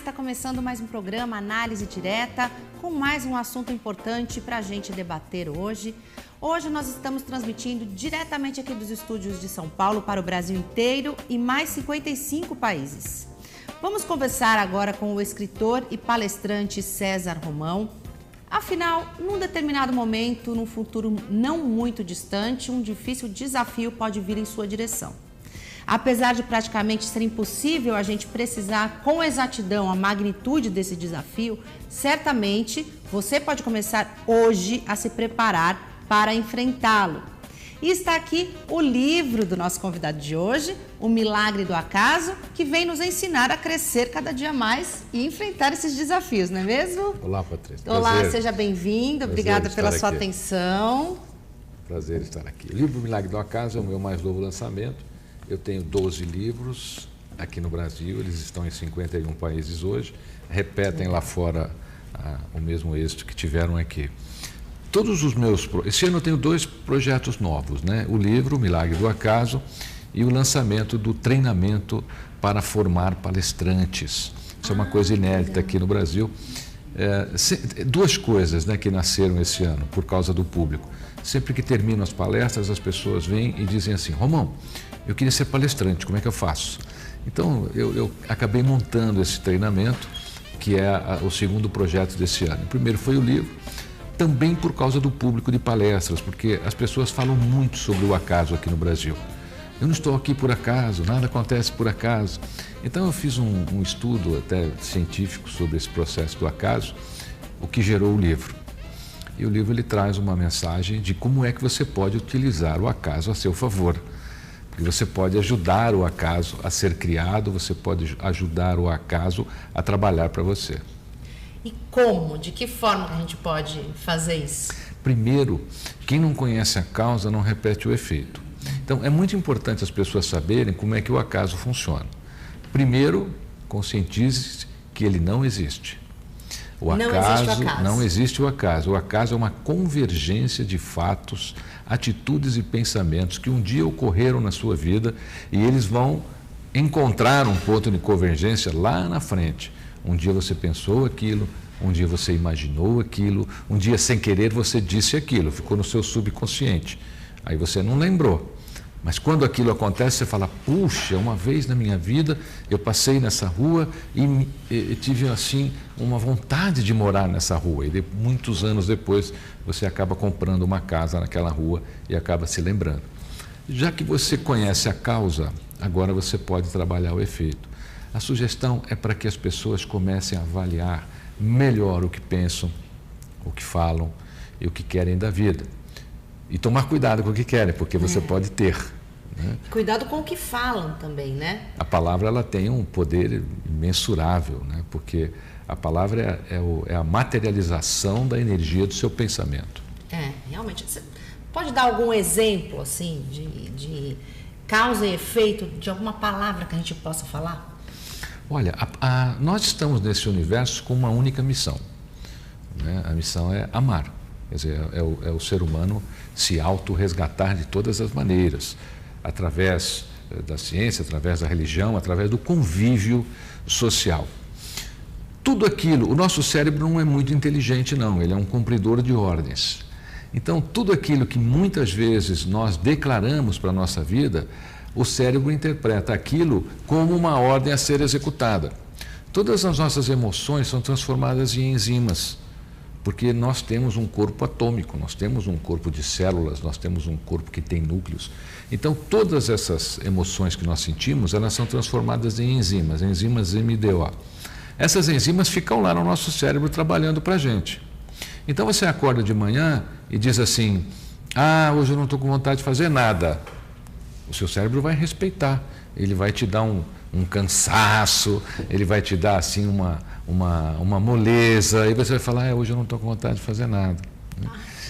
está começando mais um programa Análise Direta, com mais um assunto importante para a gente debater hoje. Hoje nós estamos transmitindo diretamente aqui dos estúdios de São Paulo para o Brasil inteiro e mais 55 países. Vamos conversar agora com o escritor e palestrante César Romão. Afinal, num determinado momento, num futuro não muito distante, um difícil desafio pode vir em sua direção. Apesar de praticamente ser impossível a gente precisar com exatidão a magnitude desse desafio, certamente você pode começar hoje a se preparar para enfrentá-lo. E está aqui o livro do nosso convidado de hoje, O Milagre do Acaso, que vem nos ensinar a crescer cada dia mais e enfrentar esses desafios, não é mesmo? Olá, Patrícia. Olá, prazer. Seja bem-vindo. Obrigada pela sua atenção. Prazer estar aqui. O livro O Milagre do Acaso é o meu mais novo lançamento. Eu tenho 12 livros aqui no Brasil, eles estão em 51 países hoje, repetem lá fora o mesmo êxito que tiveram aqui. Esse ano eu tenho 2 projetos novos, né? O livro O Milagre do Acaso e o lançamento do treinamento para formar palestrantes. Isso é uma coisa inédita aqui no Brasil. 2 coisas, né, que nasceram esse ano por causa do público. Sempre que termino as palestras, as pessoas vêm e dizem assim: Romão, eu queria ser palestrante, como é que eu faço? Então, eu acabei montando esse treinamento, que é o segundo projeto desse ano. O primeiro foi o livro, também por causa do público de palestras, porque as pessoas falam muito sobre o acaso aqui no Brasil. Eu não estou aqui por acaso, nada acontece por acaso. Então, eu fiz um estudo até científico sobre esse processo do acaso, o que gerou o livro. E o livro ele traz uma mensagem de como é que você pode utilizar o acaso a seu favor. Porque você pode ajudar o acaso a ser criado, você pode ajudar o acaso a trabalhar para você. E como? De que forma que a gente pode fazer isso? Primeiro, quem não conhece a causa não repete o efeito. Então, é muito importante as pessoas saberem como é que o acaso funciona. Primeiro, conscientize-se que ele não existe. Não existe o acaso. O acaso é uma convergência de fatos, atitudes e pensamentos que um dia ocorreram na sua vida e eles vão encontrar um ponto de convergência lá na frente. Um dia você pensou aquilo, um dia você imaginou aquilo, um dia sem querer você disse aquilo, ficou no seu subconsciente. Aí você não lembrou. Mas quando aquilo acontece, você fala: puxa, uma vez na minha vida eu passei nessa rua e tive assim uma vontade de morar nessa rua. E muitos anos depois você acaba comprando uma casa naquela rua e acaba se lembrando. Já que você conhece a causa, agora você pode trabalhar o efeito. A sugestão é para que as pessoas comecem a avaliar melhor o que pensam, o que falam e o que querem da vida. E tomar cuidado com o que querem, porque você pode ter. Né? Cuidado com o que falam também, né? A palavra ela tem um poder imensurável, né? Porque a palavra é a materialização da energia do seu pensamento. Realmente. Você pode dar algum exemplo assim, de causa e efeito de alguma palavra que a gente possa falar? Olha, nós estamos nesse universo com uma única missão. Né? A missão é amar. Quer dizer, é o ser humano se auto-resgatar de todas as maneiras, através da ciência, através da religião, através do convívio social. Tudo aquilo, o nosso cérebro não é muito inteligente não, ele é um cumpridor de ordens. Então, tudo aquilo que muitas vezes nós declaramos para a nossa vida, o cérebro interpreta aquilo como uma ordem a ser executada. Todas as nossas emoções são transformadas em enzimas. Porque nós temos um corpo atômico, nós temos um corpo de células, nós temos um corpo que tem núcleos. Então, todas essas emoções que nós sentimos, elas são transformadas em enzimas MDO. Essas enzimas ficam lá no nosso cérebro trabalhando para a gente. Então, você acorda de manhã e diz assim: hoje eu não estou com vontade de fazer nada. O seu cérebro vai respeitar, ele vai te dar um cansaço, ele vai te dar assim uma moleza, e você vai falar: hoje eu não estou com vontade de fazer nada.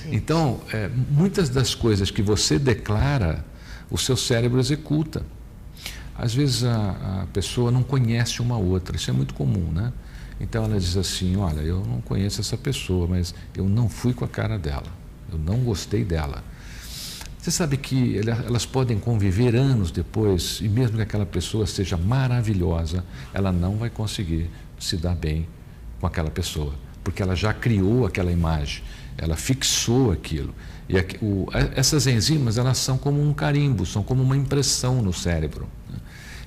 Então, muitas das coisas que você declara, o seu cérebro executa. Às vezes a pessoa não conhece uma outra, isso é muito comum, né? Então ela diz assim: olha, eu não conheço essa pessoa, mas eu não fui com a cara dela, eu não gostei dela. Você sabe que elas podem conviver anos depois, e mesmo que aquela pessoa seja maravilhosa, ela não vai conseguir se dá bem com aquela pessoa, porque ela já criou aquela imagem, ela fixou aquilo. E essas enzimas, elas são como um carimbo, são como uma impressão no cérebro.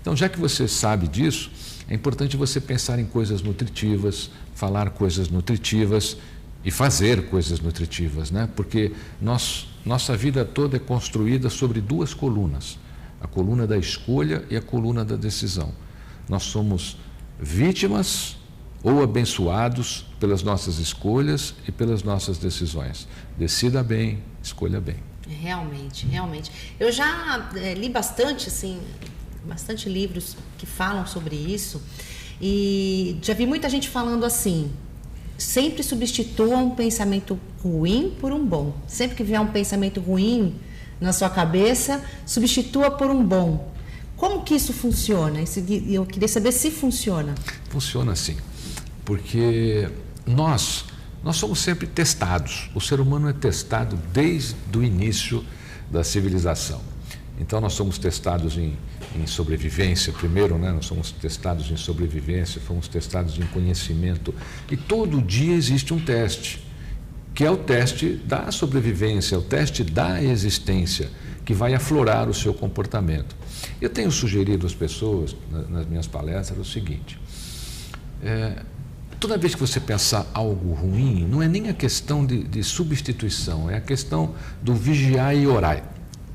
Então, já que você sabe disso, é importante você pensar em coisas nutritivas, falar coisas nutritivas e fazer coisas nutritivas, né? Porque nossa vida toda é construída sobre duas colunas, a coluna da escolha e a coluna da decisão. Nós somos vítimas ou abençoados pelas nossas escolhas e pelas nossas decisões. Decida bem, escolha bem. Realmente, realmente. Eu já li bastante, assim, bastante livros que falam sobre isso e já vi muita gente falando assim: sempre substitua um pensamento ruim por um bom. Sempre que vier um pensamento ruim na sua cabeça, substitua por um bom. Como que isso funciona? Eu queria saber se funciona. Funciona sim, porque nós somos sempre testados. O ser humano é testado desde o início da civilização. Então nós somos testados em sobrevivência primeiro, né? Nós somos testados em sobrevivência, fomos testados em conhecimento. E todo dia existe um teste, que é o teste da sobrevivência, o teste da existência, que vai aflorar o seu comportamento. Eu tenho sugerido às pessoas, nas minhas palestras, o seguinte: toda vez que você pensar algo ruim, não é nem a questão de substituição, é a questão do vigiar e orar,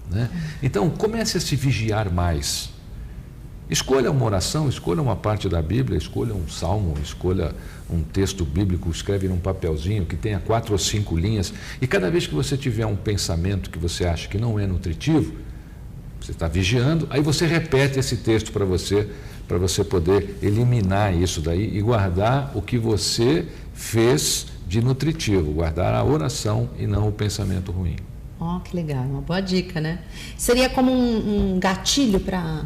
né? Então, comece a se vigiar mais. Escolha uma oração, escolha uma parte da Bíblia, escolha um salmo, escolha um texto bíblico, escreve num papelzinho que tenha 4 ou 5 linhas, e cada vez que você tiver um pensamento que você acha que não é nutritivo, você está vigiando, aí você repete esse texto para você poder eliminar isso daí e guardar o que você fez de nutritivo, guardar a oração e não o pensamento ruim. Oh, que legal, uma boa dica, né? Seria como um gatilho para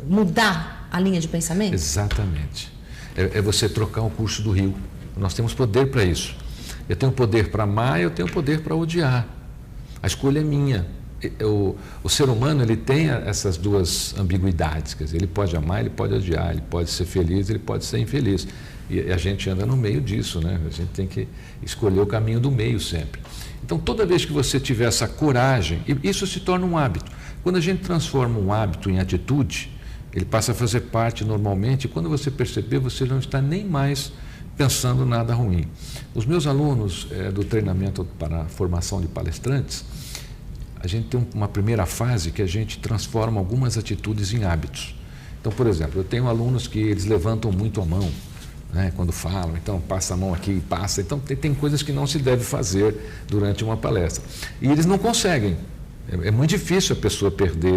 mudar a linha de pensamento? Exatamente. É você trocar o curso do rio. Nós temos poder para isso. Eu tenho poder para amar e eu tenho poder para odiar. A escolha é minha. O ser humano, ele tem essas duas ambiguidades, quer dizer, ele pode amar, ele pode odiar, ele pode ser feliz, ele pode ser infeliz. E a gente anda no meio disso, né? A gente tem que escolher o caminho do meio sempre. Então, toda vez que você tiver essa coragem, isso se torna um hábito. Quando a gente transforma um hábito em atitude, ele passa a fazer parte normalmente, e quando você perceber, você não está nem mais pensando nada ruim. Os meus alunos do treinamento para a formação de palestrantes, a gente tem uma primeira fase que a gente transforma algumas atitudes em hábitos. Então, por exemplo, eu tenho alunos que eles levantam muito a mão, né, quando falam, então passa a mão aqui e passa. Então, tem coisas que não se deve fazer durante uma palestra. E eles não conseguem. É muito difícil a pessoa perder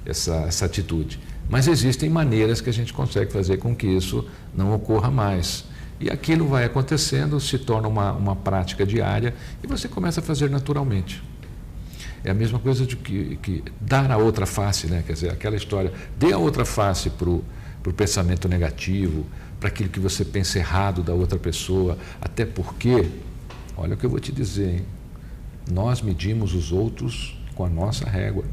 essa atitude. Mas existem maneiras que a gente consegue fazer com que isso não ocorra mais. E aquilo vai acontecendo, se torna uma prática diária e você começa a fazer naturalmente. É a mesma coisa de que dar a outra face, né? Quer dizer, aquela história, dê a outra face para o pensamento negativo, para aquilo que você pensa errado da outra pessoa, até porque, olha o que eu vou te dizer, hein? Nós medimos os outros com a nossa régua.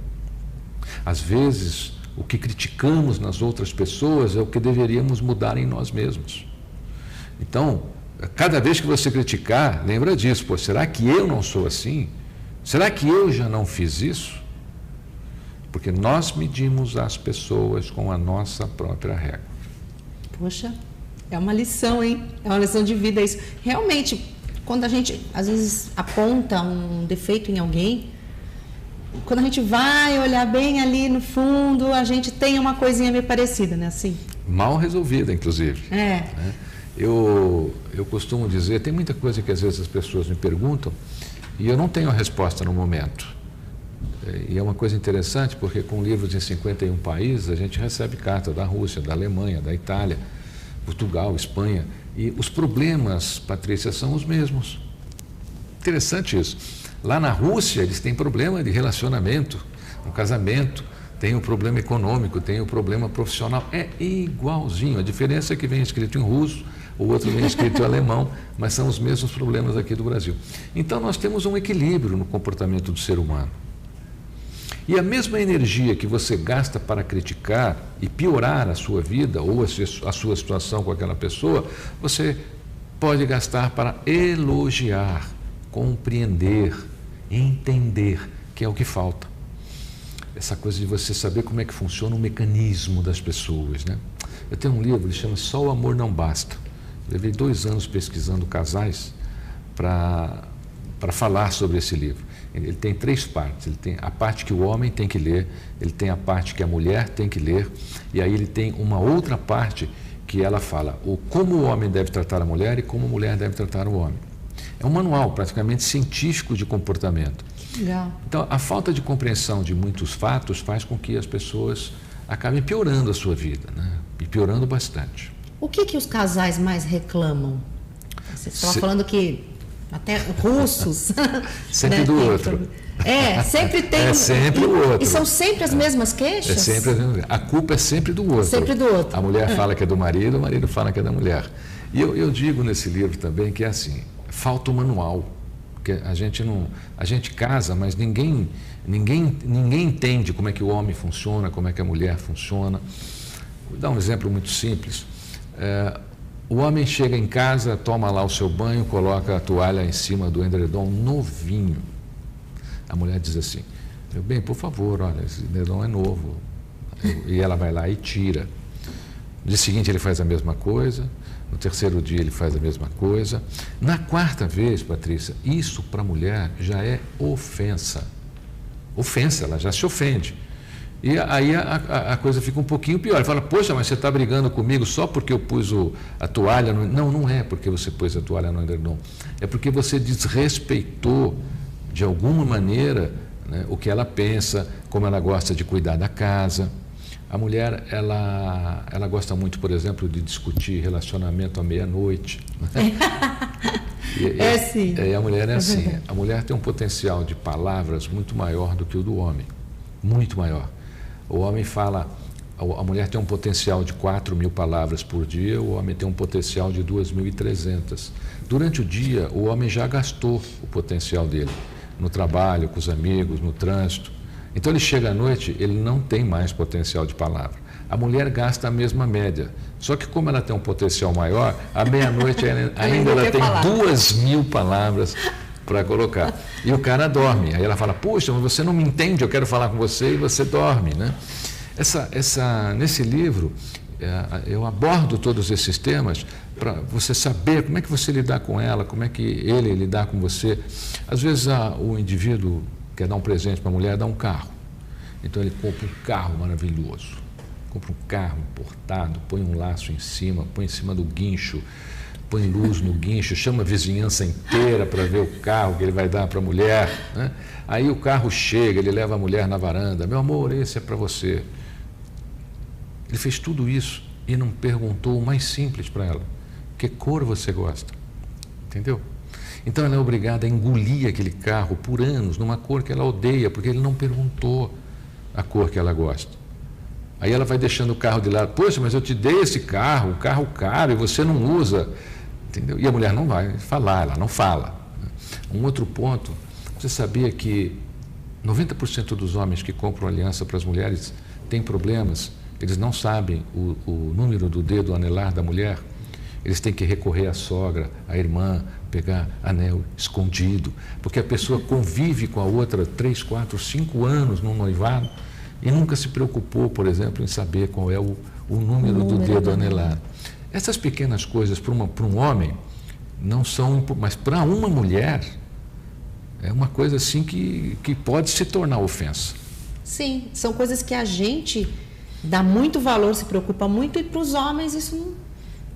Às vezes, o que criticamos nas outras pessoas é o que deveríamos mudar em nós mesmos. Então, cada vez que você criticar, lembra disso, pô, será que eu não sou assim? Será que eu já não fiz isso? Porque nós medimos as pessoas com a nossa própria régua. Poxa, é uma lição, hein? É uma lição de vida isso. Realmente, quando a gente, às vezes, aponta um defeito em alguém, quando a gente vai olhar bem ali no fundo, a gente tem uma coisinha meio parecida, né? Assim. Mal resolvida, inclusive. É. Né? Eu costumo dizer, tem muita coisa que às vezes as pessoas me perguntam, e eu não tenho a resposta no momento. E é uma coisa interessante, porque com livros em 51 países, a gente recebe carta da Rússia, da Alemanha, da Itália, Portugal, Espanha. E os problemas, Patrícia, são os mesmos. Interessante isso. Lá na Rússia, eles têm problema de relacionamento, no casamento, tem o problema econômico, tem o problema profissional. É igualzinho. A diferença é que vem escrito em russo, o outro vem escrito em alemão, mas são os mesmos problemas aqui do Brasil. Então, nós temos um equilíbrio no comportamento do ser humano. E a mesma energia que você gasta para criticar e piorar a sua vida ou a sua situação com aquela pessoa, você pode gastar para elogiar, compreender, entender, que é o que falta. Essa coisa de você saber como é que funciona o mecanismo das pessoas, né? Eu tenho um livro que chama Só o Amor Não Basta. Levei 2 anos pesquisando casais para falar sobre esse livro. Ele tem 3 partes. Ele tem a parte que o homem tem que ler, ele tem a parte que a mulher tem que ler, e aí ele tem uma outra parte que ela fala como o homem deve tratar a mulher e como a mulher deve tratar o homem. É um manual praticamente científico de comportamento. Legal. Então, a falta de compreensão de muitos fatos faz com que as pessoas acabem piorando a sua vida, né? E piorando bastante. O que os casais mais reclamam? Você estava falando que até russos... Sempre né, do outro. Sempre tem... É sempre o outro. E são sempre as mesmas queixas? É sempre as mesmas. A culpa é sempre do outro. Sempre do outro. A mulher fala que é do marido, o marido fala que é da mulher. E eu digo nesse livro também que é assim, falta o manual. Porque a gente casa, mas ninguém entende como é que o homem funciona, como é que a mulher funciona. Vou dar um exemplo muito simples. O homem chega em casa, toma lá o seu banho, coloca a toalha em cima do edredom novinho. A mulher diz assim, meu bem, por favor, olha, esse edredom é novo. E ela vai lá e tira. No dia seguinte ele faz a mesma coisa. No 3º dia ele faz a mesma coisa. Na 4ª vez, Patrícia, isso para a mulher já é ofensa. Ofensa, ela já se ofende. E aí a coisa fica um pouquinho pior. Ele fala, poxa, mas você está brigando comigo só porque eu pus a toalha no... Não, não é porque você pôs a toalha no edredom. É porque você desrespeitou, de alguma maneira, né, o que ela pensa, como ela gosta de cuidar da casa. A mulher, ela gosta muito, por exemplo, de discutir relacionamento à meia-noite. Sim. E a mulher é assim. A mulher tem um potencial de palavras muito maior do que o do homem. Muito maior. O homem fala... A mulher tem um potencial de 4.000 palavras por dia, o homem tem um potencial de 2.300. Durante o dia, o homem já gastou o potencial dele. No trabalho, com os amigos, no trânsito. Então ele chega à noite, ele não tem mais potencial de palavra. A mulher gasta a mesma média. Só que como ela tem um potencial maior, à meia-noite ainda ela tem 2.000 palavras para colocar. E o cara dorme. Aí ela fala, puxa, mas você não me entende, eu quero falar com você, e você dorme, né? Nesse livro, eu abordo todos esses temas para você saber como é que você lidar com ela, como é que ele lidar com você. Às vezes o indivíduo quer dar um presente para a mulher, dá um carro. Então ele compra um carro maravilhoso, compra um carro importado, põe um laço em cima, põe em cima do guincho, põe luz no guincho, chama a vizinhança inteira para ver o carro que ele vai dar para a mulher, né? Aí o carro chega, ele leva a mulher na varanda, meu amor, esse é para você. Ele fez tudo isso e não perguntou o mais simples para ela, que cor você gosta, entendeu? Então ela é obrigada a engolir aquele carro por anos, numa cor que ela odeia, porque ele não perguntou a cor que ela gosta. Aí ela vai deixando o carro de lado, poxa, mas eu te dei esse carro, um carro caro, e você não usa, entendeu? E a mulher não vai falar, ela não fala. Um outro ponto, você sabia que 90% dos homens que compram aliança para as mulheres têm problemas, eles não sabem o número do dedo anelar da mulher, eles têm que recorrer à sogra, à irmã, pegar anel escondido, porque a pessoa convive com a outra 3, 4, 5 anos num noivado e nunca se preocupou, por exemplo, em saber qual é o número do dedo anelar. Essas pequenas coisas para um homem não são, mas para uma mulher é uma coisa assim que pode se tornar ofensa. Sim, são coisas que a gente dá muito valor, se preocupa muito, e para os homens isso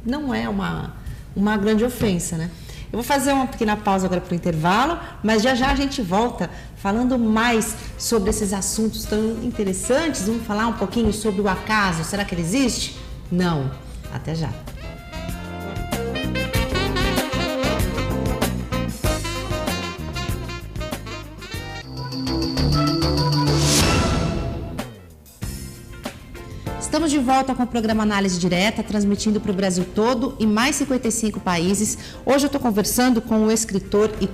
não é uma grande ofensa, né? Eu vou fazer uma pequena pausa agora para o intervalo, mas já a gente volta falando mais sobre esses assuntos tão interessantes. Vamos falar um pouquinho sobre o acaso. Será que ele existe? Não. Até já. Estamos de volta com o programa Análise Direta, transmitindo para o Brasil todo e mais 55 países. Hoje eu estou conversando com o escritor e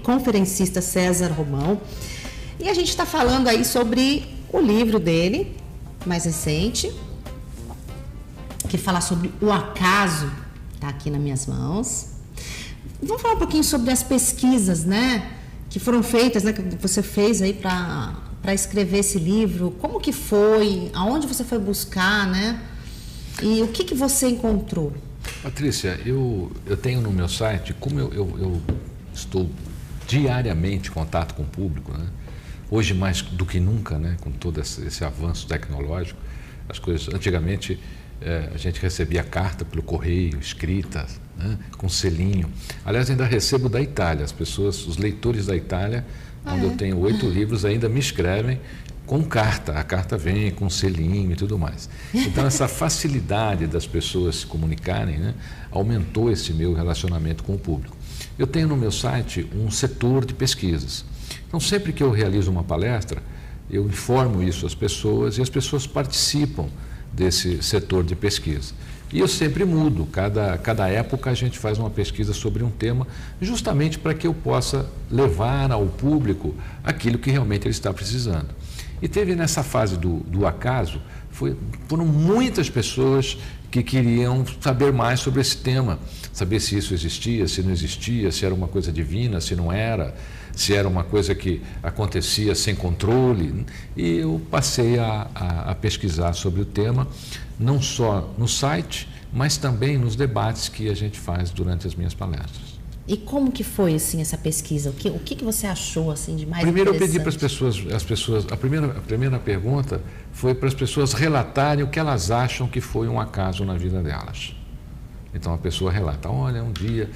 conferencista César Romão. E a gente está falando aí sobre o livro dele, mais recente, que fala sobre o acaso, está aqui nas minhas mãos. Vamos falar um pouquinho sobre as pesquisas, né, que foram feitas, né, que você fez aí para escrever esse livro. Como que foi? Aonde você foi buscar, né? E o que você encontrou? Patrícia, eu tenho no meu site, como eu estou diariamente em contato com o público, né? Hoje mais do que nunca, né, com todo esse avanço tecnológico, as coisas, antigamente a gente recebia carta pelo correio, escrita, né, com selinho. Aliás, ainda recebo da Itália, as pessoas, os leitores da Itália, onde eu tenho 8 livros, ainda me escrevem com carta, a carta vem com selinho e tudo mais. Então essa facilidade das pessoas se comunicarem, né, aumentou esse meu relacionamento com o público. Eu tenho no meu site um setor de pesquisas. Então sempre que eu realizo uma palestra, eu informo isso às pessoas e as pessoas participam desse setor de pesquisa. E eu sempre mudo, cada época a gente faz uma pesquisa sobre um tema, justamente para que eu possa levar ao público aquilo que realmente ele está precisando. E teve nessa fase do acaso, foram muitas pessoas que queriam saber mais sobre esse tema, saber se isso existia, se não existia, se era uma coisa divina, se não era, se era uma coisa que acontecia sem controle. E eu passei a pesquisar sobre o tema, não só no site, mas também nos debates que a gente faz durante as minhas palestras. E como que foi assim essa pesquisa? O que você achou assim de mais Primeiro interessante? eu pedi para as pessoas, a primeira pergunta foi para as pessoas relatarem o que elas acham que foi um acaso na vida delas. Então a pessoa relata, olha, um dia,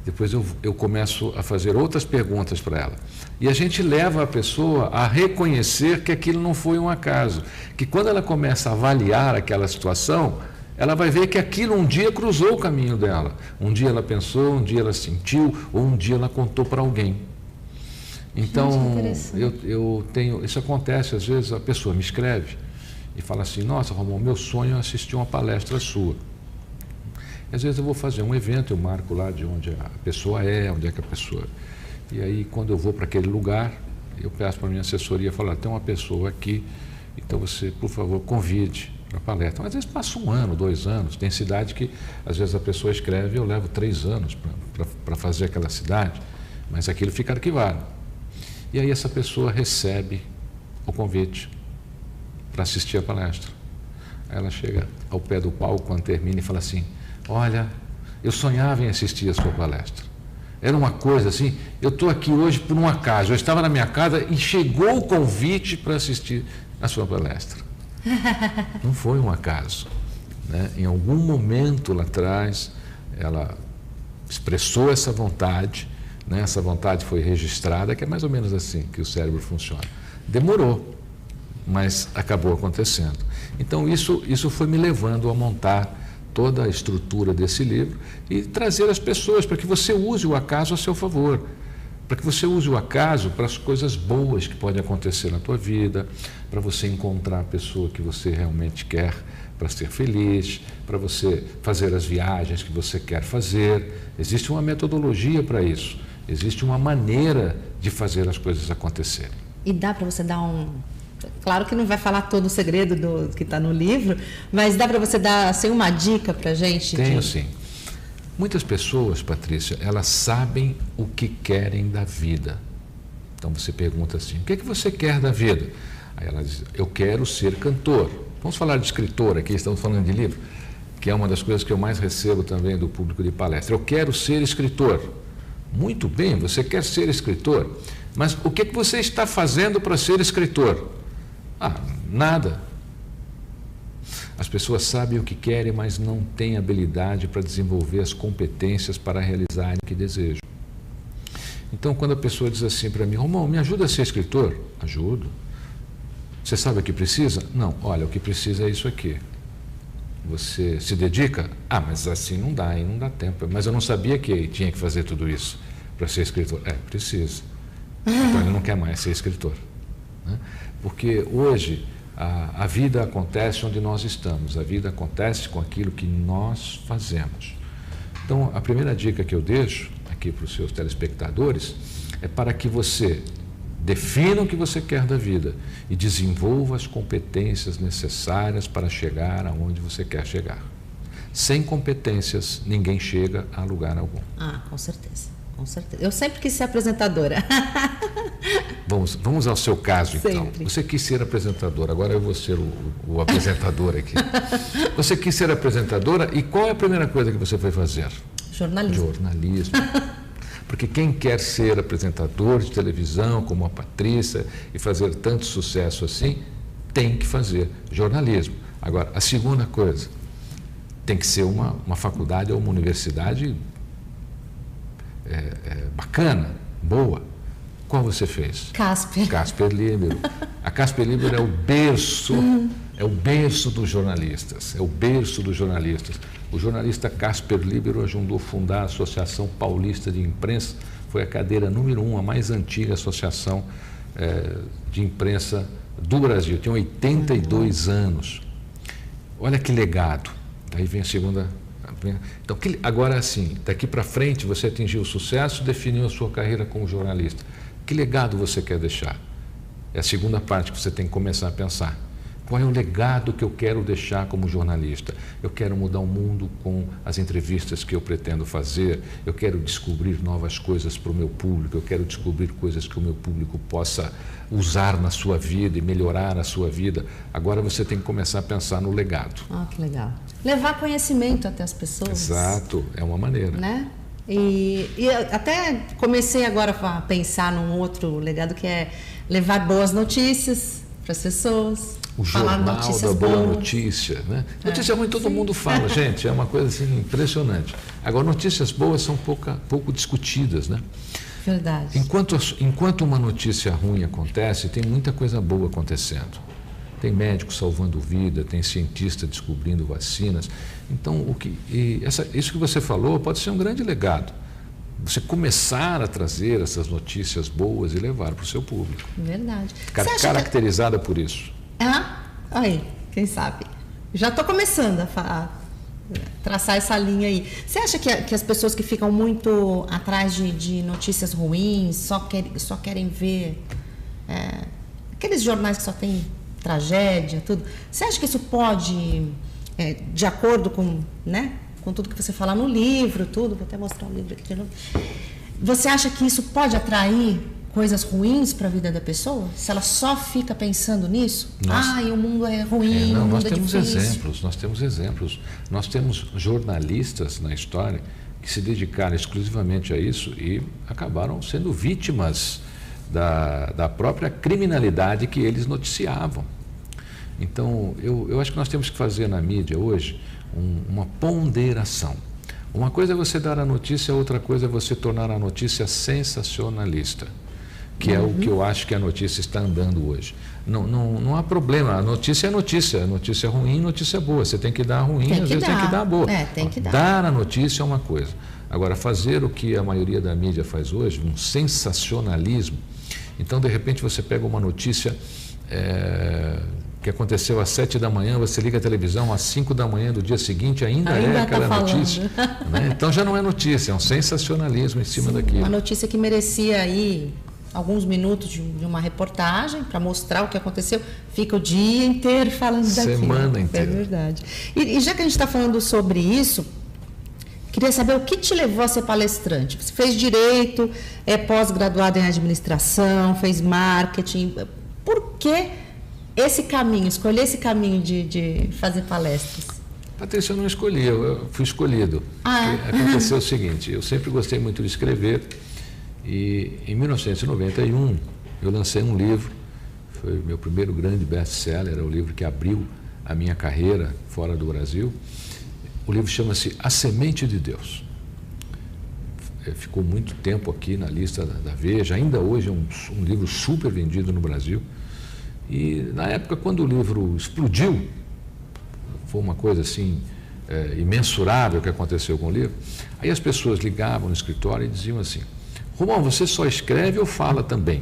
depois eu começo a fazer outras perguntas para ela. E a gente leva a pessoa a reconhecer que aquilo não foi um acaso, que quando ela começa a avaliar aquela situação, ela vai ver que aquilo um dia cruzou o caminho dela. Um dia ela pensou, um dia ela sentiu, ou um dia ela contou para alguém. Então, eu tenho... Isso acontece, às vezes a pessoa me escreve e fala assim, nossa, Romão, meu sonho é assistir uma palestra sua. E, às vezes eu vou fazer um evento, eu marco lá de onde a pessoa é, onde é que a pessoa... E aí, quando eu vou para aquele lugar, eu peço para a minha assessoria, falar, tem uma pessoa aqui, então você, por favor, convide para a palestra. Mas às vezes passa 1 ano, 2 anos. Tem cidade que às vezes a pessoa escreve e eu levo 3 anos para fazer aquela cidade, mas aquilo fica arquivado. E aí essa pessoa recebe o convite para assistir a palestra. Aí ela chega ao pé do palco quando termina e fala assim, olha, eu sonhava em assistir a sua palestra. Era uma coisa assim, eu estou aqui hoje por um acaso, eu estava na minha casa e chegou o convite para assistir a sua palestra. Não foi um acaso, né? Em algum momento lá atrás, ela expressou essa vontade, né? Essa vontade foi registrada, que é mais ou menos assim que o cérebro funciona. Demorou, mas acabou acontecendo. Então, isso foi me levando a montar toda a estrutura desse livro e trazer as pessoas para que você use o acaso a seu favor. Para que você use o acaso para as coisas boas que podem acontecer na tua vida, para você encontrar a pessoa que você realmente quer para ser feliz, para você fazer as viagens que você quer fazer. Existe uma metodologia para isso, existe uma maneira de fazer as coisas acontecerem. E dá para você dar Claro que não vai falar todo o segredo do que está no livro, mas dá para você dar assim, uma dica para a gente? Tenho sim. Muitas pessoas, Patrícia, elas sabem o que querem da vida. Então você pergunta assim, o que é que você quer da vida? Aí ela diz, eu quero ser cantor. Vamos falar de escritor aqui, estamos falando de livro, que é uma das coisas que eu mais recebo também do público de palestra. Eu quero ser escritor. Muito bem, você quer ser escritor, mas o que é que você está fazendo para ser escritor? Nada. As pessoas sabem o que querem, mas não têm habilidade para desenvolver as competências para realizarem o que desejam. Então, quando a pessoa diz assim para mim, Romão, me ajuda a ser escritor? Ajudo. Você sabe o que precisa? Não, olha, o que precisa é isso aqui. Você se dedica? Mas assim não dá, aí não dá tempo. Mas eu não sabia que tinha que fazer tudo isso para ser escritor. Precisa. Então ele não quer mais ser escritor, né? Porque hoje a vida acontece onde nós estamos, a vida acontece com aquilo que nós fazemos. Então, a primeira dica que eu deixo aqui para os seus telespectadores é para que você Defina o que você quer da vida e desenvolva as competências necessárias para chegar aonde você quer chegar. Sem competências, ninguém chega a lugar algum. Ah, com certeza, com certeza. Eu sempre quis ser apresentadora. Vamos ao seu caso, então. Sempre. Você quis ser apresentadora, agora eu vou ser o apresentador aqui. Você quis ser apresentadora e qual é a primeira coisa que você foi fazer? Jornalismo. Jornalismo. Porque quem quer ser apresentador de televisão, como a Patrícia, e fazer tanto sucesso assim, tem que fazer jornalismo. Agora, a segunda coisa, tem que ser uma faculdade ou uma universidade bacana, boa. Qual você fez? Casper Libero. A Casper Libero é o berço dos jornalistas, é o berço dos jornalistas. O jornalista Casper Libero ajudou a fundar a Associação Paulista de Imprensa, foi a cadeira número 1, a mais antiga associação de imprensa do Brasil, tem 82 anos. Olha que legado. Daí vem a segunda. Então, agora sim, daqui para frente você atingiu o sucesso, definiu a sua carreira como jornalista. Que legado você quer deixar? É a segunda parte que você tem que começar a pensar. Qual é o legado que eu quero deixar como jornalista? Eu quero mudar o mundo com as entrevistas que eu pretendo fazer, eu quero descobrir novas coisas para o meu público, eu quero descobrir coisas que o meu público possa usar na sua vida e melhorar a sua vida. Agora você tem que começar a pensar no legado. Ah, que legal. Levar conhecimento até as pessoas. Exato, é uma maneira. Né? E até comecei agora a pensar num outro legado que é levar boas notícias para as pessoas. O jornal da boa notícia, né? Notícia ruim todo mundo fala, gente, é uma coisa assim impressionante. Agora, notícias boas são pouco discutidas, né? Verdade. Enquanto uma notícia ruim acontece, tem muita coisa boa acontecendo. Tem médico salvando vida, tem cientista descobrindo vacinas. Então, isso que você falou pode ser um grande legado. Você começar a trazer essas notícias boas e levar para o seu público. Verdade. Caracterizada por isso. Aí, quem sabe? Já estou começando a traçar essa linha aí. Você acha que as pessoas que ficam muito atrás de notícias ruins, só querem ver aqueles jornais que só tem tragédia, tudo, você acha que isso pode, de acordo com tudo que você fala no livro, tudo, vou até mostrar o livro aqui de novo, você acha que isso pode atrair coisas ruins para a vida da pessoa? Se ela só fica pensando nisso? O mundo é ruim, o mundo é difícil. Nós temos exemplos. Nós temos jornalistas na história que se dedicaram exclusivamente a isso e acabaram sendo vítimas da própria criminalidade que eles noticiavam. Então, eu acho que nós temos que fazer na mídia hoje uma ponderação. Uma coisa é você dar a notícia, outra coisa é você tornar a notícia sensacionalista, que é o que eu acho que a notícia está andando hoje. Não há problema, a notícia é notícia ruim, notícia boa. Você tem que dar a ruim, às vezes tem que dar a boa. Tem que dar. Dar a notícia é uma coisa. Agora, fazer o que a maioria da mídia faz hoje, um sensacionalismo. Então, de repente, você pega uma notícia que aconteceu às 7 da manhã, você liga a televisão às 5 da manhã do dia seguinte, ainda é aquela notícia. Né? Então, já não é notícia, é um sensacionalismo em cima daquilo. Uma notícia que merecia aí alguns minutos de uma reportagem para mostrar o que aconteceu, fica o dia inteiro falando daquilo. Semana inteira. É verdade. E já que a gente está falando sobre isso, queria saber o que te levou a ser palestrante. Você fez direito, é pós-graduado em administração, fez marketing. Por que escolher esse caminho de fazer palestras? Patrícia, eu não escolhi, eu fui escolhido. Aconteceu o seguinte, eu sempre gostei muito de escrever e em 1991 eu lancei um livro, foi o meu primeiro grande best-seller, era o livro que abriu a minha carreira fora do Brasil. O livro chama-se A Semente de Deus. Ficou muito tempo aqui na lista da Veja, ainda hoje é um livro super vendido no Brasil. E na época, quando o livro explodiu, foi uma coisa assim, imensurável que aconteceu com o livro, aí as pessoas ligavam no escritório e diziam assim: Romão, você só escreve ou fala também?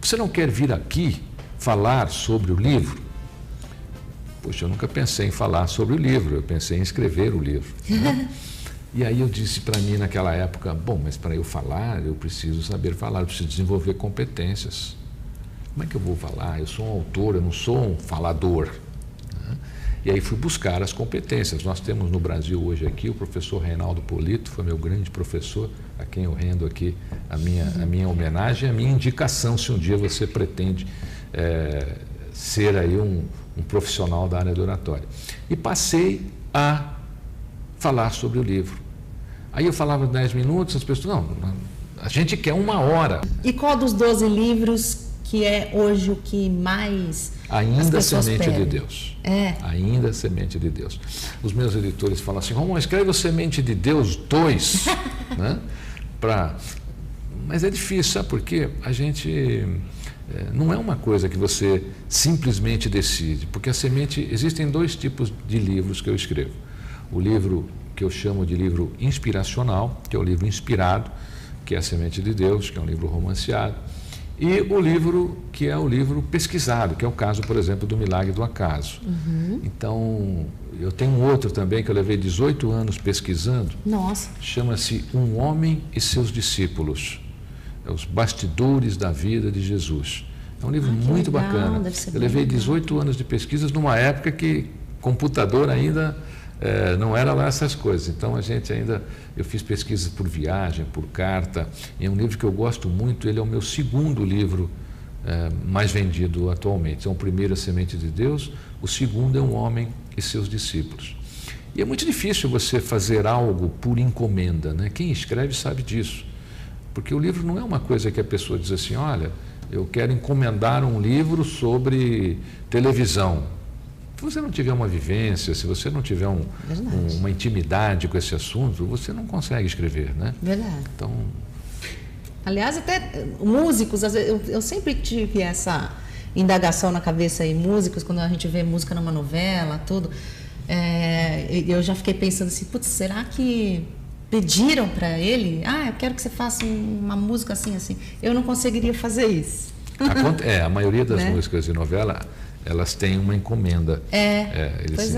Você não quer vir aqui falar sobre o livro? Poxa, eu nunca pensei em falar sobre o livro, eu pensei em escrever o livro. Né? E aí eu disse para mim naquela época, bom, mas para eu falar, eu preciso saber falar, eu preciso desenvolver competências. Como é que eu vou falar? Eu sou um autor, eu não sou um falador. Né? E aí fui buscar as competências. Nós temos no Brasil hoje aqui o professor Reinaldo Polito, foi meu grande professor, a quem eu rendo aqui a minha homenagem, a minha indicação, se um dia você pretende ser aí um profissional da área da oratória. E passei a falar sobre o livro. Aí eu falava 10 minutos, as pessoas, não, a gente quer 1 hora. E qual dos 12 livros que é hoje o que mais Ainda as pessoas Semente pedem? de Deus. É. Ainda Semente de Deus. Os meus editores falam assim, Romão, escreve o Semente de Deus 2, né? Mas é difícil, sabe por quê? A gente... não é uma coisa que você simplesmente decide, porque a semente... Existem 2 tipos de livros que eu escrevo. O livro que eu chamo de livro inspiracional, que é o livro inspirado, que é a Semente de Deus, que é um livro romanceado, e o livro que é o livro pesquisado, que é o caso, por exemplo, do Milagre do Acaso. Então, eu tenho um outro também que eu levei 18 anos pesquisando. Nossa. Chama-se Um Homem e Seus Discípulos. Os Bastidores da Vida de Jesus. É um livro muito legal, bacana. deve ser Eu levei bem 18 anos de pesquisas numa época que computador ainda não era lá essas coisas. Então eu fiz pesquisas por viagem, por carta. E é um livro que eu gosto muito. Ele é o meu 2º livro mais vendido atualmente. Então, o primeiro é a Semente de Deus, o 2º é Um Homem e Seus Discípulos. E é muito difícil você fazer algo por encomenda, né? Quem escreve sabe disso. Porque o livro não é uma coisa que a pessoa diz assim, olha, eu quero encomendar um livro sobre televisão. Se você não tiver uma vivência, se você não tiver uma intimidade com esse assunto, você não consegue escrever, né? Verdade. Então... Aliás, até músicos, às vezes, eu sempre tive essa indagação na cabeça aí, músicos, quando a gente vê música numa novela, tudo, eu já fiquei pensando assim, putz, será que pediram para ele, eu quero que você faça uma música assim, assim. Eu não conseguiria fazer isso. A maioria das músicas de novela, elas têm uma encomenda.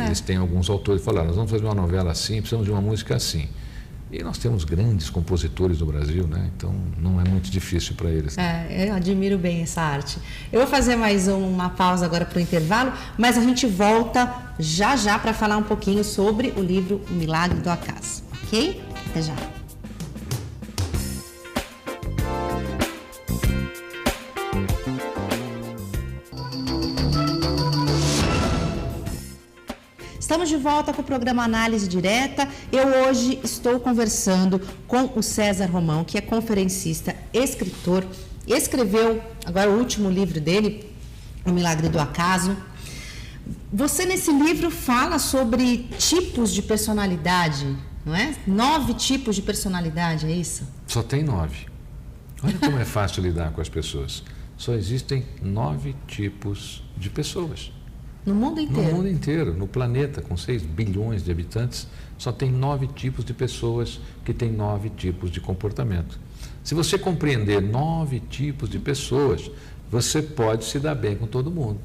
Eles têm alguns autores que falaram, nós vamos fazer uma novela assim, precisamos de uma música assim. E nós temos grandes compositores no Brasil, né? Então não é muito difícil para eles. Né? Eu admiro bem essa arte. Eu vou fazer mais uma pausa agora para o intervalo, mas a gente volta já para falar um pouquinho sobre o livro O Milagre do Acaso, ok? Até já. Estamos de volta com o programa Análise Direta. Eu hoje estou conversando com o César Romão, que é conferencista, escritor, escreveu agora o último livro dele, O Milagre do Acaso. Você nesse livro fala sobre tipos de personalidade, não é? 9 tipos de personalidade, é isso? Só tem 9. Olha como é fácil lidar com as pessoas. Só existem 9 tipos de pessoas. No mundo inteiro? No mundo inteiro, no planeta, com 6 bilhões de habitantes, só tem 9 tipos de pessoas que têm 9 tipos de comportamento. Se você compreender 9 tipos de pessoas, você pode se dar bem com todo mundo.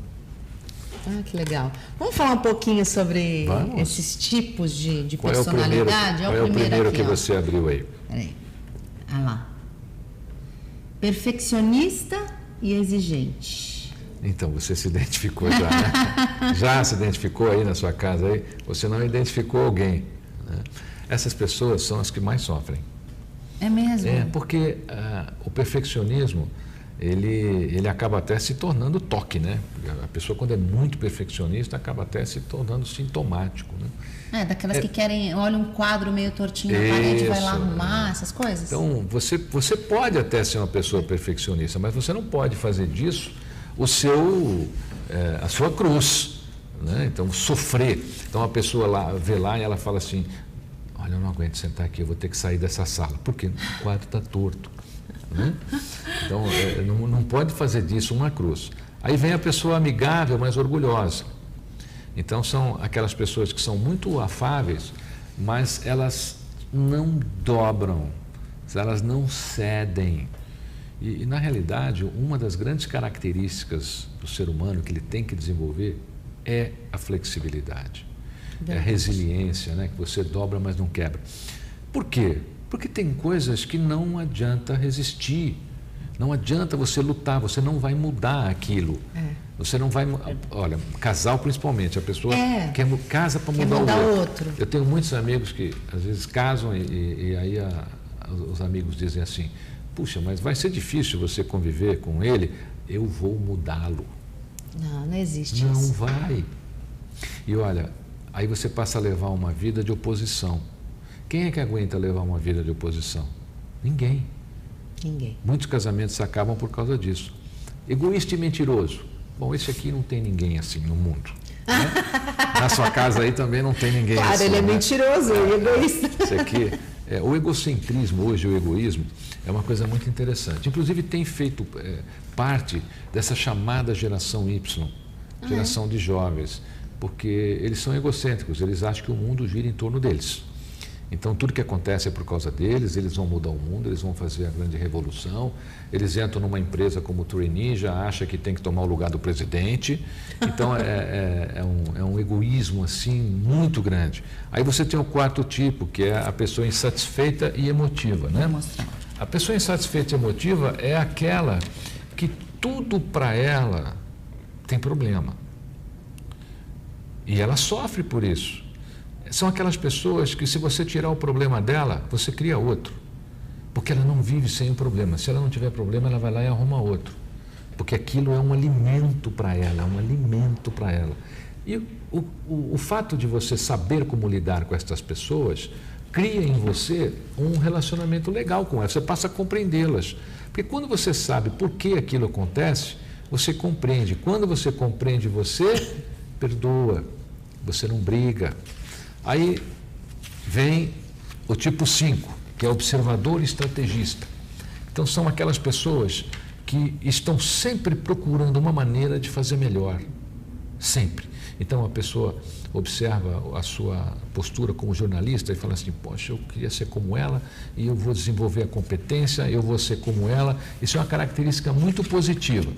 Que legal. Vamos falar um pouquinho sobre esses tipos de personalidade? Qual é o primeiro que você abriu aí? Peraí. Olha lá. Perfeccionista e exigente. Então, você se identificou já, né? Já se identificou aí na sua casa aí? Você não identificou alguém, né? Essas pessoas são as que mais sofrem. É mesmo? Porque o perfeccionismo, ele acaba até se tornando toque, né? A pessoa, quando é muito perfeccionista, acaba até se tornando sintomático, né? Daquelas que querem, olha um quadro meio tortinho na parede, vai lá arrumar, essas coisas? Então, você pode até ser uma pessoa perfeccionista, mas você não pode fazer disso a sua cruz, né? Então, sofrer. Então, a pessoa lá vê lá e ela fala assim, olha, eu não aguento sentar aqui, eu vou ter que sair dessa sala, porque o quadro está torto. Né? Então, não pode fazer disso uma cruz. Aí vem a pessoa amigável, mas orgulhosa. Então, são aquelas pessoas que são muito afáveis, mas elas não dobram, elas não cedem. E, na realidade, uma das grandes características do ser humano que ele tem que desenvolver é a flexibilidade, é a resiliência, né? Que você dobra, mas não quebra. Por quê? Porque tem coisas que não adianta resistir. Não adianta você lutar, você não vai mudar aquilo. Você não vai... Olha, casal principalmente, a pessoa casa para mudar o outro. Eu tenho muitos amigos que às vezes casam e aí os amigos dizem assim, puxa, mas vai ser difícil você conviver com ele, eu vou mudá-lo. Não existe isso. Não vai. E olha, aí você passa a levar uma vida de oposição. Quem é que aguenta levar uma vida de oposição? Ninguém. Muitos casamentos acabam por causa disso. Egoísta e mentiroso. Bom, esse aqui não tem ninguém assim no mundo. Né? Na sua casa aí também não tem ninguém assim. Claro, ele é mentiroso e egoísta. Esse aqui, o egocentrismo hoje, o egoísmo, é uma coisa muito interessante. Inclusive tem feito parte dessa chamada geração Y, geração de jovens, porque eles são egocêntricos, eles acham que o mundo gira em torno deles. Então, tudo que acontece é por causa deles, eles vão mudar o mundo, eles vão fazer a grande revolução, eles entram numa empresa como o True Ninja, acham que tem que tomar o lugar do presidente. Então, é um egoísmo, assim, muito grande. Aí você tem o quarto tipo, que é a pessoa insatisfeita e emotiva, né? A pessoa insatisfeita e emotiva é aquela que tudo para ela tem problema. E ela sofre por isso. São aquelas pessoas que, se você tirar o problema dela, você cria outro. Porque ela não vive sem o problema. Se ela não tiver problema, ela vai lá e arruma outro. Porque aquilo é um alimento para ela, é um alimento para ela. E o fato de você saber como lidar com essas pessoas, cria em você um relacionamento legal com elas. Você passa a compreendê-las. Porque quando você sabe por que aquilo acontece, você compreende. Quando você compreende, você perdoa. Você não briga. Aí vem o tipo 5, que é observador e estrategista. Então são aquelas pessoas que estão sempre procurando uma maneira de fazer melhor. Sempre. Então a pessoa observa a sua postura como jornalista e fala assim, poxa, eu queria ser como ela e eu vou desenvolver a competência, eu vou ser como ela. Isso é uma característica muito positiva.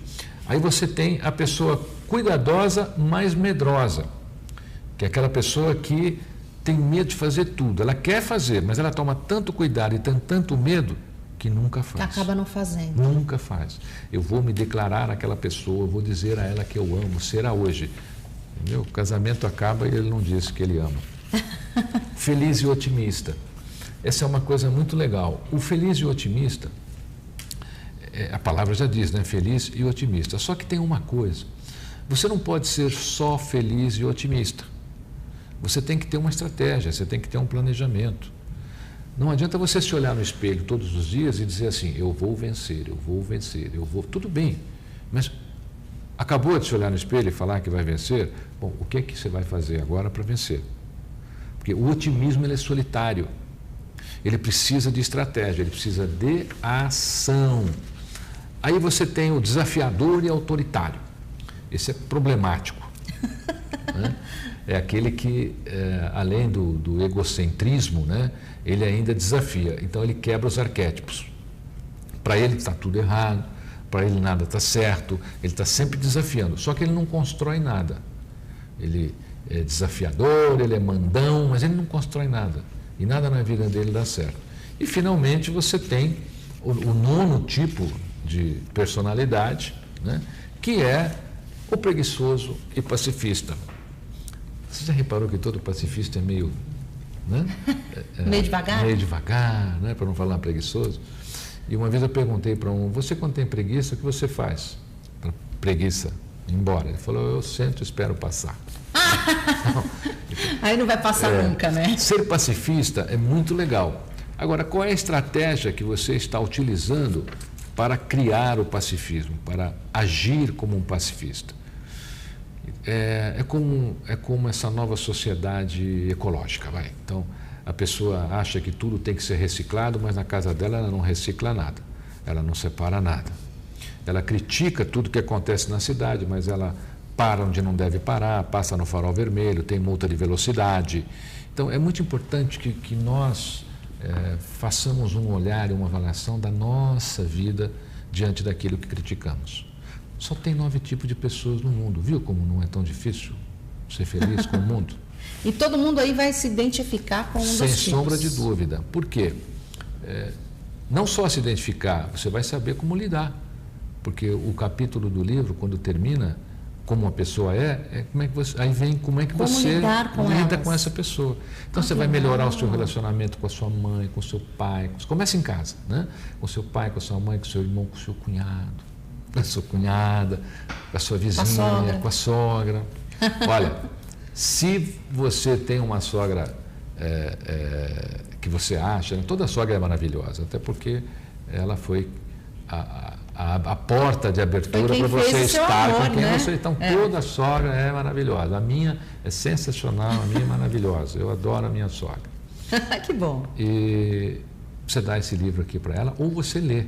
Aí você tem a pessoa cuidadosa, mas medrosa, que é aquela pessoa que tem medo de fazer tudo. Ela quer fazer, mas ela toma tanto cuidado e tem tanto medo que nunca faz. Acaba não fazendo. Nunca faz. Eu vou me declarar àquela pessoa, eu vou dizer a ela que eu amo, será hoje. Meu casamento acaba e ele não disse que ele ama. Feliz e otimista. Essa é uma coisa muito legal. O feliz e otimista, a palavra já diz, né? Feliz e otimista. Só que tem uma coisa. Você não pode ser só feliz e otimista. Você tem que ter uma estratégia, você tem que ter um planejamento. Não adianta você se olhar no espelho todos os dias e dizer assim, eu vou vencer, eu vou vencer, eu vou... Tudo bem, mas acabou de se olhar no espelho e falar que vai vencer? Bom, o que é que você vai fazer agora para vencer? Porque o otimismo ele é solitário. Ele precisa de estratégia, ele precisa de ação. Aí você tem o desafiador e autoritário. Esse é problemático. Né? É aquele que, além do egocentrismo, né, ele ainda desafia. Então, ele quebra os arquétipos. Para ele está tudo errado, para ele nada está certo, ele está sempre desafiando. Só que ele não constrói nada. Ele é desafiador, ele é mandão, mas ele não constrói nada. E nada na vida dele dá certo. E, finalmente, você tem o nono tipo de personalidade, né, que é o preguiçoso e pacifista. Você já reparou que todo pacifista é meio... Né? Meio devagar? Meio devagar, né? Para não falar preguiçoso. E uma vez eu perguntei para você quando tem preguiça, o que você faz? Para preguiça ir embora. Ele falou, eu sento e espero passar. Então, aí não vai passar nunca, né? Ser pacifista é muito legal. Agora, qual é a estratégia que você está utilizando para criar o pacifismo, para agir como um pacifista? É como essa nova sociedade ecológica, vai. Então, a pessoa acha que tudo tem que ser reciclado, mas na casa dela ela não recicla nada, ela não separa nada. Ela critica tudo que acontece na cidade, mas ela para onde não deve parar, passa no farol vermelho, tem multa de velocidade. Então, é muito importante que nós façamos um olhar e uma avaliação da nossa vida diante daquilo que criticamos. Só tem 9 tipos de pessoas no mundo. Viu como não é tão difícil ser feliz com o mundo? E todo mundo aí vai se identificar com um dos tipos. Sem sombra de dúvida. Por quê? Não só se identificar, você vai saber como lidar. Porque o capítulo do livro, quando termina, como uma pessoa como é que você, aí vem como é que você lida com essa pessoa. Então você vai melhorar o seu relacionamento com a sua mãe, com o seu pai. Começa em casa, né? Com o seu pai, com a sua mãe, com o seu irmão, com o seu cunhado, com a sua cunhada, com a sua vizinha, com a sogra. Olha, se você tem uma sogra que você acha, toda sogra é maravilhosa, até porque ela foi a porta de abertura para você estar com quem você... Então, toda sogra é maravilhosa. A minha é sensacional, a minha é maravilhosa. Eu adoro a minha sogra. Que bom. E você dá esse livro aqui para ela, ou você lê,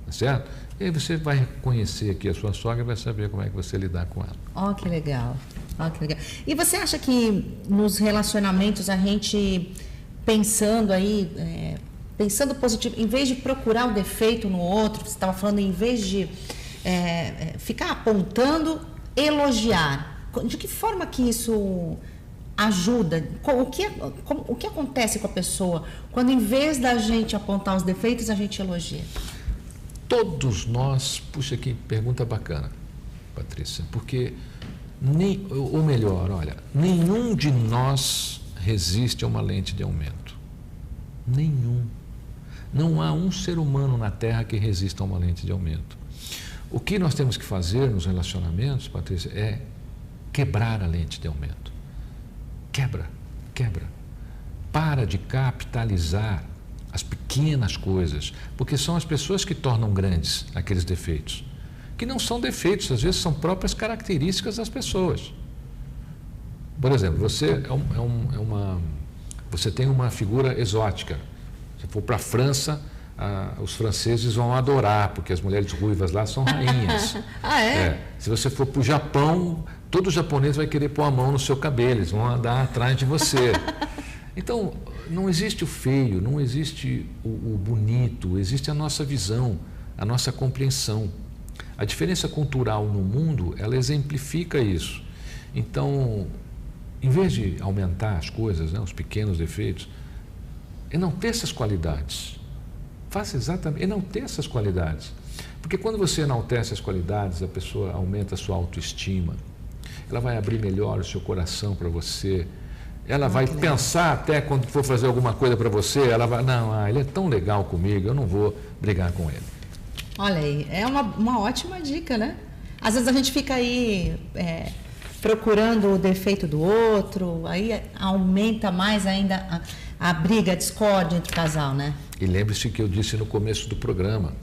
tá certo? E aí você vai conhecer aqui a sua sogra e vai saber como é que você lidar com ela. Que legal. Que legal. E você acha que nos relacionamentos a gente, pensando aí... pensando positivo, em vez de procurar o defeito no outro, você estava falando, em vez de ficar apontando, elogiar. De que forma que isso ajuda? O que acontece com a pessoa quando, em vez da gente apontar os defeitos, a gente elogia? Todos nós, puxa, que pergunta bacana, Patrícia, porque, ou melhor, olha, nenhum de nós resiste a uma lente de aumento. Nenhum. Não há um ser humano na Terra que resista a uma lente de aumento. O que nós temos que fazer nos relacionamentos, Patrícia, é quebrar a lente de aumento. Quebra. Para de capitalizar as pequenas coisas, porque são as pessoas que tornam grandes aqueles defeitos, que não são defeitos, às vezes são próprias características das pessoas. Por exemplo, você você tem uma figura exótica. Se for para a França, os franceses vão adorar, porque as mulheres ruivas lá são rainhas. Se você for para o Japão, todo japonês vai querer pôr a mão no seu cabelo, eles vão andar atrás de você. Então, não existe o feio, não existe o bonito, existe a nossa visão, a nossa compreensão. A diferença cultural no mundo, ela exemplifica isso. Então, em vez de aumentar as coisas, né, os pequenos defeitos, enalteça as qualidades. Faça exatamente, enalteça as qualidades. Porque quando você enaltece as qualidades, a pessoa aumenta a sua autoestima, ela vai abrir melhor o seu coração para você, ela vai pensar até quando for fazer alguma coisa para você, ela vai, ele é tão legal comigo, eu não vou brigar com ele. Olha aí, é uma ótima dica, né? Às vezes a gente fica aí procurando o defeito do outro, aí aumenta mais ainda a briga, a discórdia entre o casal, né? E lembre-se que eu disse no começo do programa,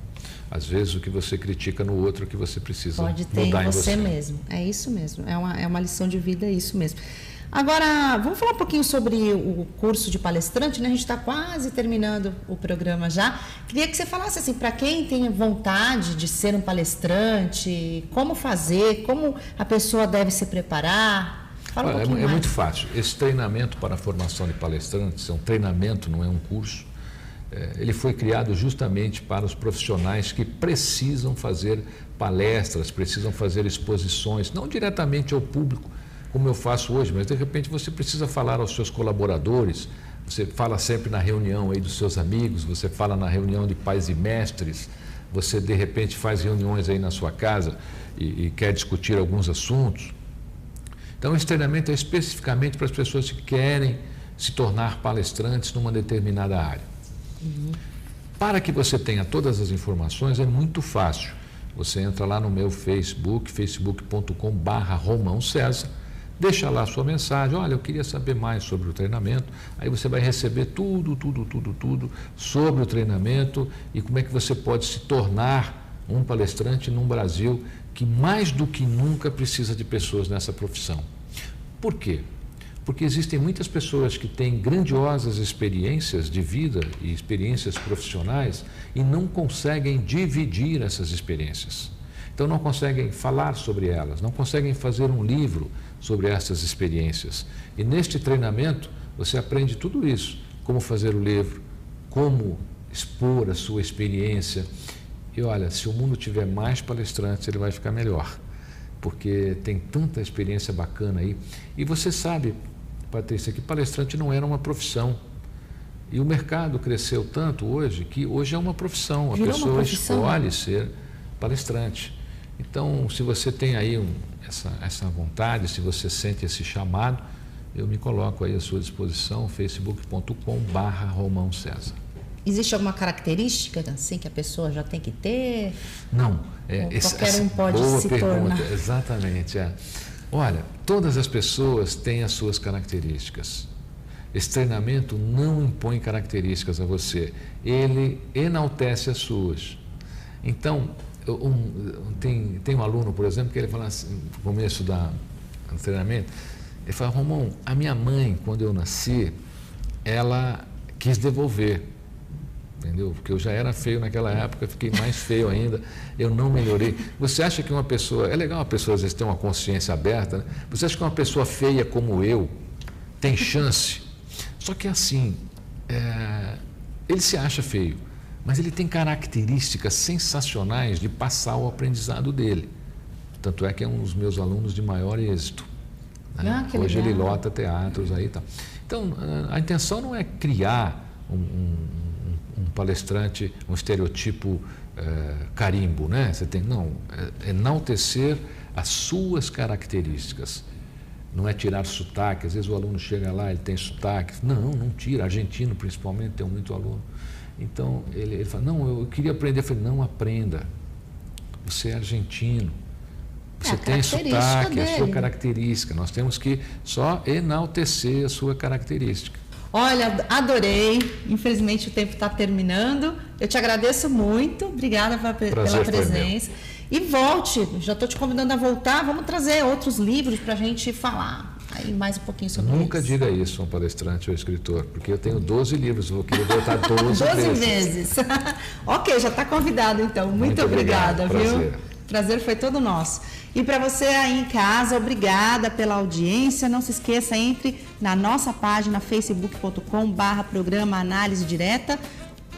às vezes o que você critica no outro é que você precisa pode ter mudar em você mesmo. É isso mesmo, é uma lição de vida, é isso mesmo. Agora, vamos falar um pouquinho sobre o curso de palestrante, né? A gente está quase terminando o programa já. Queria que você falasse assim, para quem tem vontade de ser um palestrante, como fazer, como a pessoa deve se preparar. Fala um pouquinho mais. Muito fácil. Esse treinamento para a formação de palestrantes é um treinamento, não é um curso. Ele foi criado justamente para os profissionais que precisam fazer palestras, precisam fazer exposições, não diretamente ao público, como eu faço hoje, mas de repente você precisa falar aos seus colaboradores, você fala sempre na reunião aí dos seus amigos, você fala na reunião de pais e mestres, você de repente faz reuniões aí na sua casa e quer discutir alguns assuntos. Então esse treinamento é especificamente para as pessoas que querem se tornar palestrantes numa determinada área. Para que você tenha todas as informações é muito fácil. Você entra lá no meu Facebook, facebook.com/Romão César, deixa lá a sua mensagem, olha, eu queria saber mais sobre o treinamento, aí você vai receber tudo sobre o treinamento e como é que você pode se tornar um palestrante num Brasil que mais do que nunca precisa de pessoas nessa profissão. Por quê? Porque existem muitas pessoas que têm grandiosas experiências de vida e experiências profissionais e não conseguem dividir essas experiências. Então não conseguem falar sobre elas, não conseguem fazer um livro sobre essas experiências. E neste treinamento você aprende tudo isso, como fazer o livro, como expor a sua experiência. E olha, se o mundo tiver mais palestrantes, ele vai ficar melhor, porque tem tanta experiência bacana aí. E você sabe, Patrícia, que palestrante não era uma profissão. E o mercado cresceu tanto hoje que hoje é uma profissão. A pessoa escolhe ser palestrante. Então, se você tem aí essa vontade, se você sente esse chamado, eu me coloco aí à sua disposição, facebook.com/Romão César. Existe alguma característica assim que a pessoa já tem que ter? Não. Qualquer um pode se tornar. Exatamente. Olha, todas as pessoas têm as suas características. Esse treinamento não impõe características a você, ele enaltece as suas. Então, tem um aluno, por exemplo, que ele fala assim, no começo do treinamento, ele fala: Romão, a minha mãe, quando eu nasci, ela quis devolver, entendeu? Porque eu já era feio naquela época, fiquei mais feio ainda, eu não melhorei. Você acha que uma pessoa, é legal uma pessoa às vezes ter uma consciência aberta, né? Você acha que uma pessoa feia como eu tem chance? Só que assim, ele se acha feio, mas ele tem características sensacionais de passar o aprendizado dele. Tanto é que é um dos meus alunos de maior êxito. Né? Hoje ele lota teatros aí e tal. Então, a intenção não é criar um palestrante, um estereotipo carimbo, né? Você tem, não, enaltecer as suas características. Não é tirar sotaque, às vezes o aluno chega lá, ele tem sotaque. Não tira, argentino principalmente, tem muito aluno. Então, ele fala, não, eu queria aprender. Eu falei, não aprenda, você é argentino, você tem sotaque, a sua característica, nós temos que só enaltecer a sua característica. Olha, adorei, infelizmente o tempo está terminando, eu te agradeço muito, obrigada pela presença. E volte, já estou te convidando a voltar, vamos trazer outros livros para a gente falar aí mais um pouquinho sobre isso. Nunca diga isso a um palestrante ou escritor, porque eu tenho 12 livros, vou querer voltar 12 vezes. Ok, já está convidado então, muito obrigada, viu? Prazer foi todo nosso. E para você aí em casa, obrigada pela audiência. Não se esqueça, entre na nossa página facebook.com/programa Análise Direta.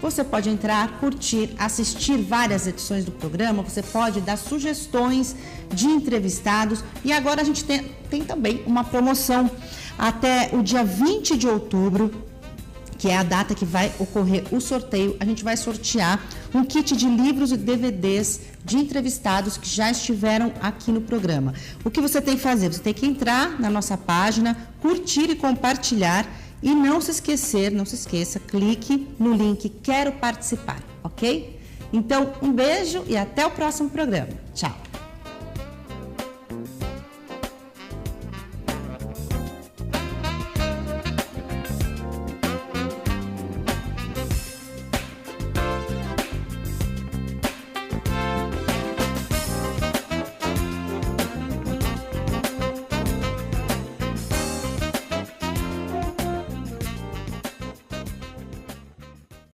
Você pode entrar, curtir, assistir várias edições do programa, você pode dar sugestões de entrevistados. E agora a gente tem também uma promoção até o dia 20 de outubro, que é a data que vai ocorrer o sorteio. A gente vai sortear um kit de livros e DVDs de entrevistados que já estiveram aqui no programa. O que você tem que fazer? Você tem que entrar na nossa página, curtir e compartilhar. E não se esqueça, clique no link Quero Participar, ok? Então, um beijo e até o próximo programa. Tchau!